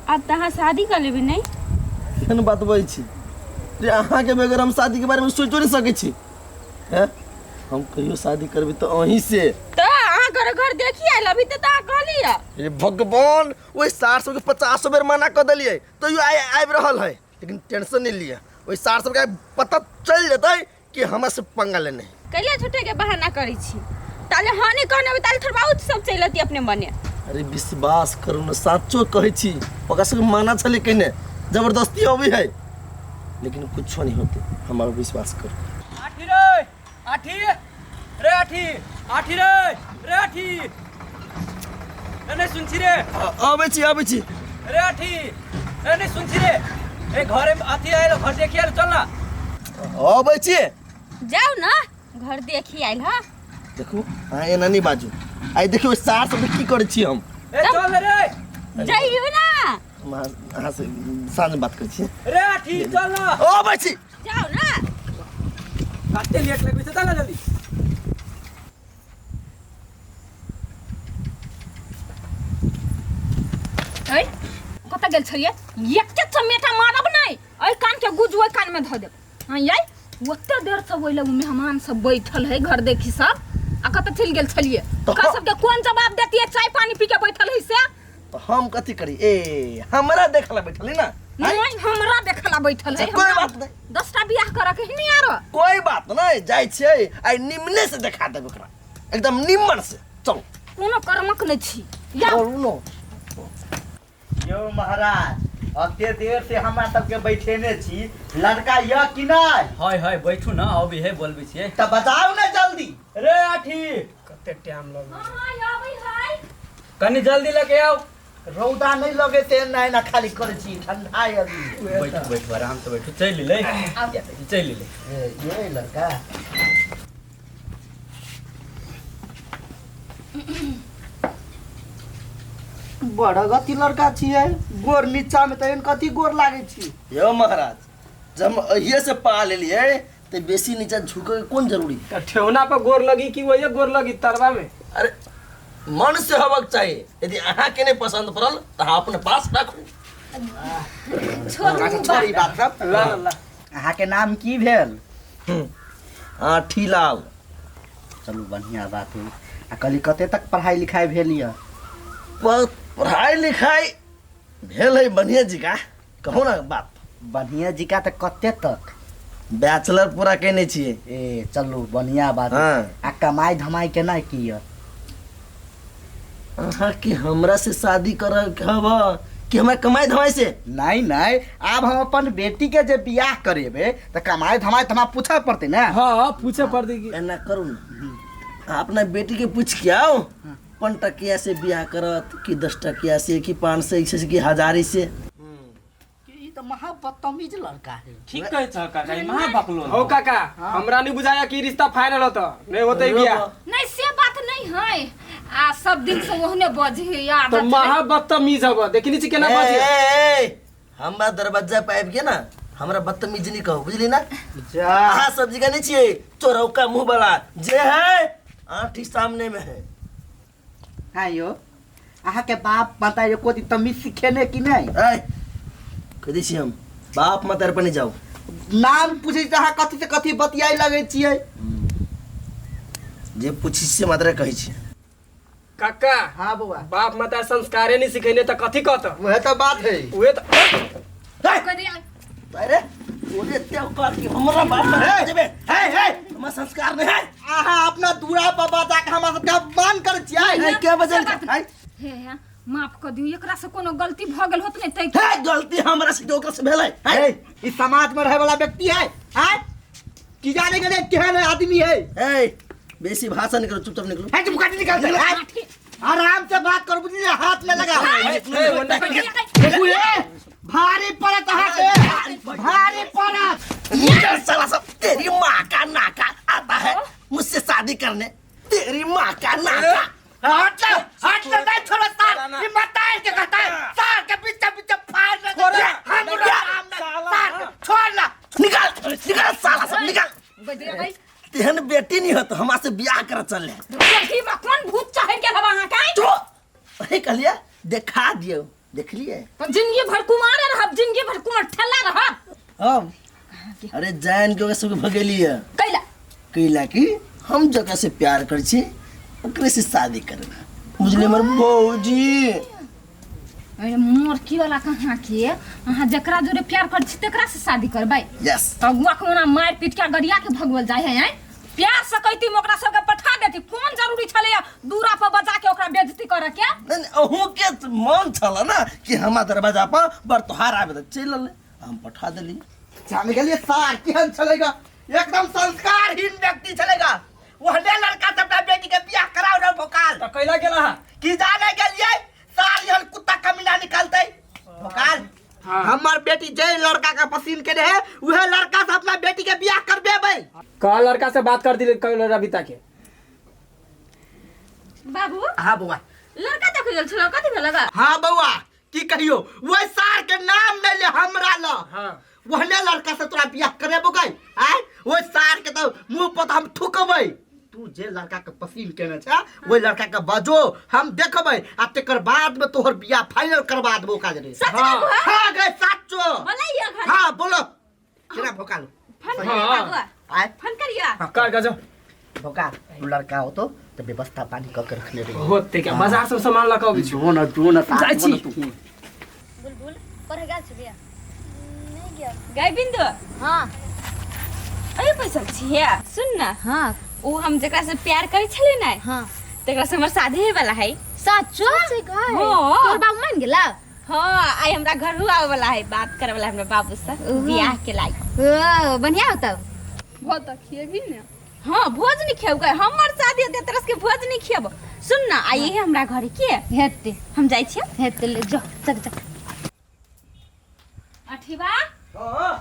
अब तहाँ शादी कर लेबे नहीं केहन बात बोलै छी रे अहाँ के बगैर हम शादी के बारे में सोचो नहीं सकै छी हैं हम कहियो शादी करबे तो अहीं से तो अहाँ घर देखी आइल अभी तो ता कहली है रे भगवान ओइ 400 के 50 बेर मना कर देलिए तो यू आइब रहल है लेकिन टेंशन नहीं लिया ओइ 400 का पता चल जतै कि हमरा से पंगा लेने कैले झूठे के बहाना करी छी ताले हानि कहने ताले थोड़ा बहुत सब चलती अपने मने अरे विश्वास करू न साचो कहै छी ओकरा से माना छले कने जबरदस्ती अभी है लेकिन कुछ नहीं होते हमारा विश्वास करो आठी रे आठी रे आठी आठी रे आठी नहीं सुन छी रे आबै छी रे आठी नहीं सुन छी रे ए घरे आठी आइल घर देखि आइल चल ना आबै छी जाओ ना घर देखी आइल ह देखो आ एना नहीं बाजू आई देखियो 400 की करे छी हम ए चल रे जाइयो ना हम अहाँ से साँझ में बात कर छी रे आठी चल ना आबै छी जाओ ना काटे लेट लगबे त चल ना जल्दी ए कत गेल छलिए एक चमेटा मारब नहीं ए कान के गुजवे कान में ध देब हां याई ओते देर से ओइ लग मेहमान सब बैठल है घर देखी सब आ कत चल गेल छलिए का सब के कोन जवाब देती है चाय पानी पी के बैठल है से तो हम कथी करी ए हमरा देखला बैठली ना नहीं हमरा देखला बैठल है कोई बात नहीं 10टा बियाह करा के नहीं आरो कोई बात नहीं जाय छै आई निम्ने से दिखा देब ओकरा एकदम निम्मन से चल कोनो कर्मक नहीं छी या बोलू नो यो महाराज अते देर से हमरा सबके बैठेने छी लड़का य कि नहीं हाय हाय बैठू ना अभी है बोलबे छिए त बताओ ना जल्दी रे आठी कते टाइम लग हां आबै है कनी जल्दी लेके आओ रौदा नहीं लगे से नहीं ना खाली करे छी ठंडा है अभी बैठो बैठो आराम से बैठो चल ले चल ले ये लड़का बड़ा गति लड़का छिए गोर नीचा में त कथी गोर लागे छी यो महाराज जब अहिए से पा लेलिए ते बेसी नीचा झुके कौन जरूरी ठेवना पर गोर लगी कि वही गोर लगी तरवा में अरे मन से होबक चाहिए यदि अहाँ के नहीं पसंद पड़ल तो अहाँ अपने पास रखू छोड़ी बात सब ला ला अहाँ के नाम की भेल आठी लाल चलू बढ़िया बात है आ कली कते तक पढ़ाई लिखाई भेल य पढ़ाई लिखाई भेल है बढ़िया जी का कहो ना बात बढ़िया जी का त कते तक बैचलर पूरा केने छिए ए चलू बढ़िया बात है। हाँ। आ कमाई धमाई केना की अहाँ के हमरा से शादी कर हवा कि हमरा कमाई धमाई से नहीं नहीं अब हम अपन बेटी के जे बियाह करेबे त कमाई धमाई त हमरा पूछे पड़ते ना हाँ पूछे पड़ देगी एना करू ना अपना बेटी के पूछ के आओ 5 टकिया से बियाह करत कि 10 टकिया से कि 500 से कि 1000 से ई त महा बदतमीज लड़का है ठीक कहे छ काका ई महा बकलो हो काका हमरा नहीं बुझाया कि रिश्ता फाइनल होता नहीं होते बियाह नहीं से बात नहीं है आ सब दिन से ओहने बजे याद तो महा बदतमीज हब देखनी छी केना बजे हमरा दरवाजा पे आबि के ना हमरा बदतमीज नहीं कहो बुझली ना जा अहाँ सब जगह नहीं छिए चोरौका मुंह वाला जे है आठी सामने में है हां यो अहाँ के बाप माता ये कोई तमीज सिखेने कि नहीं ए कदी छी हम बाप मतर पर नहीं जाओ नाम पूछे अहाँ कथी से कथी बतियाई लगे छिए जे पूछी से मात्र कही छी काका हां बउआ बाप माता संस्कारे नहीं सिखेने त कथी कहत वह तो बात है उहे त अरे ओरे तेव कर के हमरा बाप में जेबे हे हमरा संस्कार नहीं है अहाँ अपना दूरा पर बाजा के हमरा सबके मान कर छिए क्या बजल हे माफ कर दियो एकरा से कोनो गलती भ गेल होत नहीं तै है गलती हमरा से ओकरा से भेलै है इस समाज में रहे वाला व्यक्ति है हैं की जाने के केहन आदमी है ए बेसी भाषा निकलो चुपचाप निकलो है तुम काटी निकाल दे आराम से बात करो बुझलिए हाथ में लगा भारी पड़त अहाँ के भारी पड़त ये साला सब तेरी माँ का नाका आता है मुझसे शादी करने तेरी माँ का नाका हट नहीं छोड़ो तार ये मताई के कहता है तार के पीछे पीछे फाड़ दे हम सामने छोड़ ना निकाल साला सब निकाल तेहन बेटी नहीं हो तो हमरा से ब्याह कर चल देखी में कौन भूत चाहे के लवा का तो अरे कहलिया देखा दियो देख लिए तो जिंदगी भर कुमार रहब, जिंदगी भर कुमार ठल्ला रहब। अब अरे जान के सब भगेली है कैला कैला की हम जगह से प्यार कर छी ओकरे से शादी करना बुझले हमर भौजी। अरे मोरकी वाला कहाँ के अहाँ जकरा जोरे प्यार कर छी तकरा से शादी करबै। यस अगुआ के ओना मार पीट के गरिया के भगवल जाय है। प्यार से कहती ओकरा सबके पठा देती, कौन जरूरी छले दूरा पर बजा के ओकरा बेइज्जती करे के। नहीं अहू के मन छला ना कि हमार दरवाजा पर बर तोहार आबे त चलल हम पठा देली। जाने के लिए सार केहन चलेगा, एकदम संस्कारहीन व्यक्ति चलेगा। वहने लड़का से अपना बेटी के बियाह कराओ ना भोकाल। तो कैला गेला है कि जाने के लिए सार यहन कुत्ता कमीना निकालते भोकाल। हाँ। हमार बेटी जे लड़का का पसंद के रहे वह लड़का से अपना बेटी के बियाह कर देबै। का लड़का से बात कर दी रविता के। बाबू हाँ बउआ, लड़का देख गेल छलो, कथि भेलगा? हाँ बउआ की कहियो वह सार के नाम नहीं ले हमरा ल। हाँ वहने लड़का से तोरा बियाह करेबो गई आय वो सार के तो मुंह पर हम थूकबै। तू जे लड़का के पसंद केने छ वो लड़का के बजो हम देखबै आ तेकर बाद में तोहर बियाह फाइनल करवा देबो काज रे। सच में बुआ? हां गए साचो। बोलैया घर हां बोलो केना भोकाल फोन हाँ। करिया बाबू, आय फोन करिया। कर गजो भोकाल तू लड़का हो तो व्यवस्था पानी क के रखने रही होते क्या बाजार से सामान लगा भी जो न जाइ छी। बुलबुल पर गेल छलिए नहीं गया। गई बिंदु हाँ अरे पैसा छिया सुन ना, हाँ ओ हम जकरा से प्यार करे छले ना हाँ तकरा से हमर शादी हे वाला है। साचो से गए हाँ। तोर बाबू मान गेला। हां आई हमरा घर हुआ वाला है, बात करे वाला हमरा बाबू से बियाह के लाई। ओ बढ़िया होता। बहुत खिएबी ना। हां भोज नहीं खेब गए, हमर शादी होते तरस के भोज नहीं खेब। सुन ना आई है हमरा घर के हेते हम जाई छी। हेते ले जा चल चल। अठीबा हां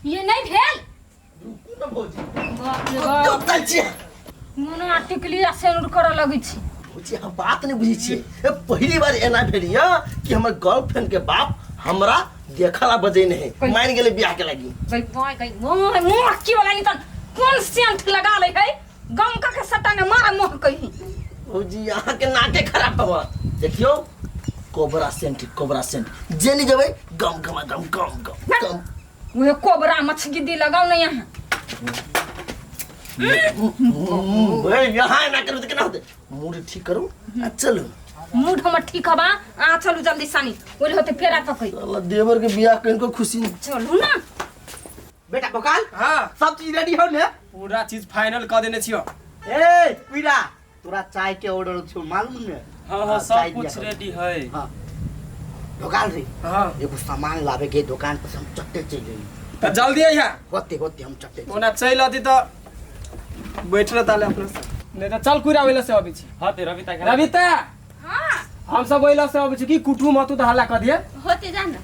ये नहीं भेल रुकू न भौजी बाप रे बाप, चल छी। मुना टिकली सेनुर करे लगी छी। भौजी हम बात नहीं बुझी छी। पहली बार एना भेलिया कि हमर गर्लफ्रेंड के बाप हमरा देखला बजे नहीं मान गेले बियाह के लगी। गई पाई गई मोह मोह की वाला नहीं त कौन सेंट लगा ले है गमका के सट्टा ने मारा मोह कही। भौजी यहाँ के नाके खराब हवा देखियो कोबरा सेंट जेनी जबे गम गम गम गम गम गम वो कोबरा मछगिद्दी लगाओ ना यहाँ। भाई यहाँ ना करो तो क्या होते मूड ठीक करो आ चलो मूड हमर ठीक हबा आ चलू जल्दी सानी ओले होते फेरा पकई अल्लाह देवर के बियाह कइन को खुशी चलू ना। बेटा बकाल हाँ सब चीज रेडी हो ने पूरा चीज फाइनल कर देने छियो। ए पीड़ा तोरा चाय के ऑर्डर छो मालूम ने। हाँ हाँ सब कुछ रेडी है। हां बकाल रे हाँ एगो सामान लावे के दुकान पर हम चट्टे चल गई तो जल्दी आइया होते हम चट्टे ओना चल आती तो बैठ रह ताले अपने से नहीं तो चल कुरा वेला से अभी छी। हाँ ते रविता के रविता हां हम सब वेला से अभी छी कि कुटू मतू तो हल्ला कर दिए। होते जाना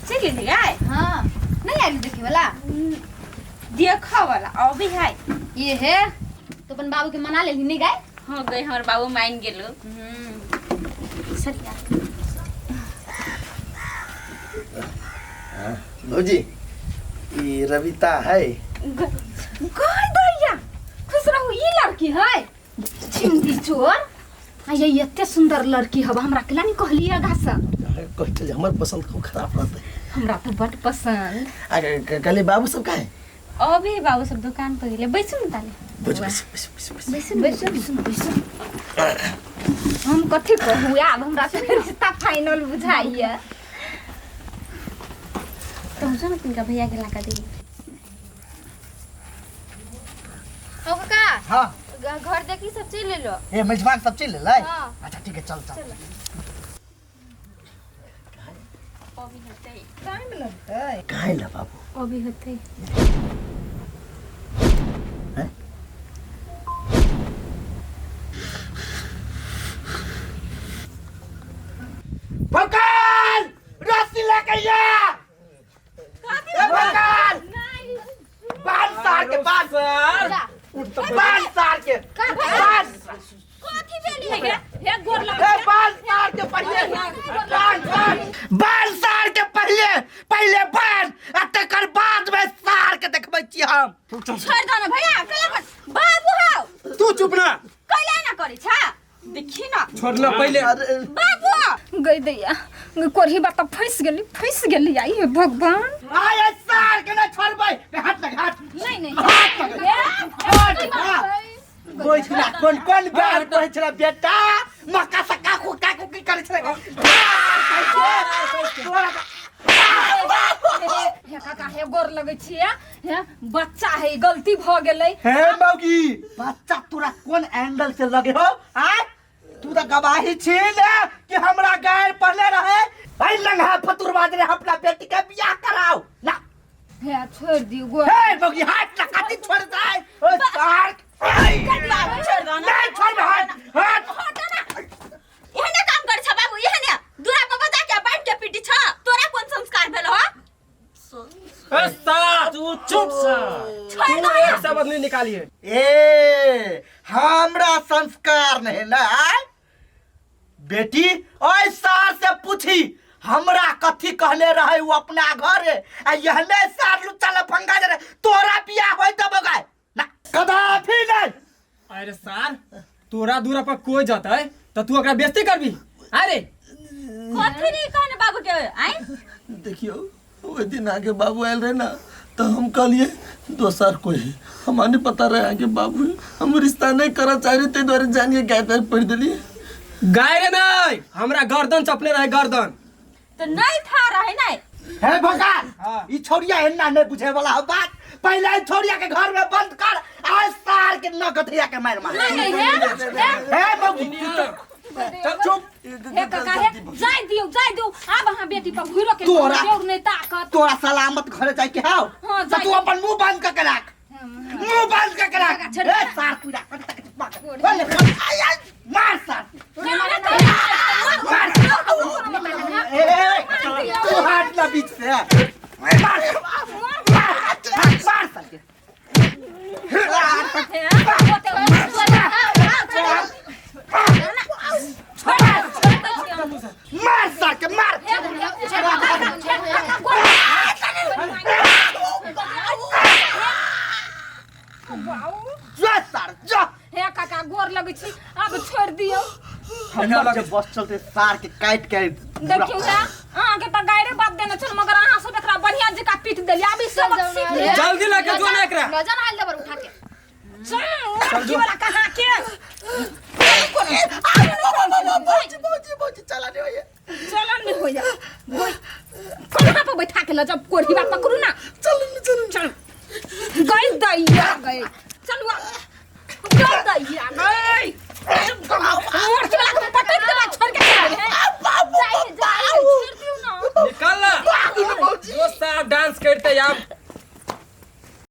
चल ले आए। हाँ नहीं आई देखे वाला देखा वाला अभी है ये है तो अपन बाबू के मना ले नहीं गए। हां गए हमर बाबू मान गेलो। सरिया भौजी ये रविता है गाय दैया खुश रहू ई लड़की है छिंदी चोर। ये इतने सुंदर लड़की हवा हमरा केला नहीं कहलिए घासा कहते हमर पसंद खूब खराब रहते हमरा तो बड़ पसंद। कल बाबू सब का है अभी बाबू सब दुकान पर गेले बैसू न ताले बस बस बस बस बैसू हम कथि कहू आब हमरा से रिश्ता फाइनल बुझाइए। तुम सुन तिनका भैया के लगा दे। ओ काका हां घर देखी सब चीज ले लो। ए मेजबान सब चीज ले लाई। हाँ। अच्छा ठीक है चल चल अभी होते टाइम लगता है। काहे ला बाबू अभी होते हैं भगवान रस्सी लेके आ ए भगवान बाल सार के बाल बाल सार के बाल कथि बेली है हे गोर लग ए बाल सार के पहले बाल सार के पहले बाल आ तकर बाद में सार के देखबै छी हम। छोड़ दो ना भैया कला बाबू हाउ तू चुप ना कला ना करी छा देखी ना छोड़ना पहले। अरे बाबू गई दैया कोरही बात फंस गेली आई हे भगवान। आय सार के ना छोड़बै हाथ लग हाथ नहीं कोई छला कोन बात कहै छला बेटा मक्का सक्का कुका कुकी करै छला हे काका हे गोर लगै छियै हे बच्चा है गलती भ गेलै। हे मौगी बच्चा तोरा कोन एंगल से लगे हो आय तू तो गवाही छीन कि हमरा गायर पहले रहे भाई लंघा फतुरबाज रे अपना बेटी के बियाह कराओ ना हे छोड़ दियो गोर। हे बगी हाथ लगाती छोड़ दे ओ सार नहीं छोड़ हाथ एहने काम कर छ बाबू एहने दूरा पर बजा के बैठ के पीटी छ तोरा कोन संस्कार भेल हो। तू चुप सा, तू एक शब्द नहीं निकालिए। ए हमरा संस्कार नहीं ना बेटी ओए सार से पूछी हमरा कथी कहले रहे वो अपना घर आ यहने सार लुच्चा लफंगा जे तोरा बियाह होय तब गए ना कदापि नहीं। अरे सार तोरा दूरा पर कोई जाता है तो तू ओकरा बेइज्जती करबी। अरे कथी नहीं कहने बाबू के आई देखियो वो दिन आगे बाबू आयल रहे ना तो हम कहलिए दोसर कोई हमारे नहीं पता रहे आगे बाबू हम रिश्ता नहीं करा चाह रहे थे द्वारे जानिए गाय पैर पढ़ दिलिए गाय रे नहीं हमरा गर्दन चपले रहे गर्दन। तो नहीं था रहे नहीं हे भगवान ई छोरिया एन्ना नहीं बुझे वाला हो बात पहले ई छोरिया के घर में बंद कर आज सार के नगथिया के मार मार नहीं हे बबू चुप हे काका हे जाय दियो अब हां बेटी पर घुरो के तोरा- जोर नहीं ताकत। तोरा सलामत घरे जाय के हाउ हाँ, तो जाय तू के। अपन मुंह बंद करके रख मुंह बंद करके रख छोड़ ए दे। सार पूरा मार सार मार ए तू हाथ ना बीच से मार मार सार के मार सार के मार जा सार जा हे काका गोर लगै छी अब छोड़ दियो। हमरा के बस चलते सार के काट के देखियो हे अहाँ के त गायरे बात देने छल मगर अहाँ सब एकरा बढ़िया जका पीट देली अब ई सबक सीख ले। जल्दी लेके जो ना एकरा। गजन आइल देबर उठा के चल की वाला कहां के बहुत चला नहीं होइए चलन नहीं हो जा कहां पे बैठा के ल जब कोढ़ी बात पकड़ू ना चल गई दैया गई चल गई दैया गई और की वाला के पटक के छोड़ के जाए जाए छोड़ दियो ना निकल ना। जो साहब डांस करते अब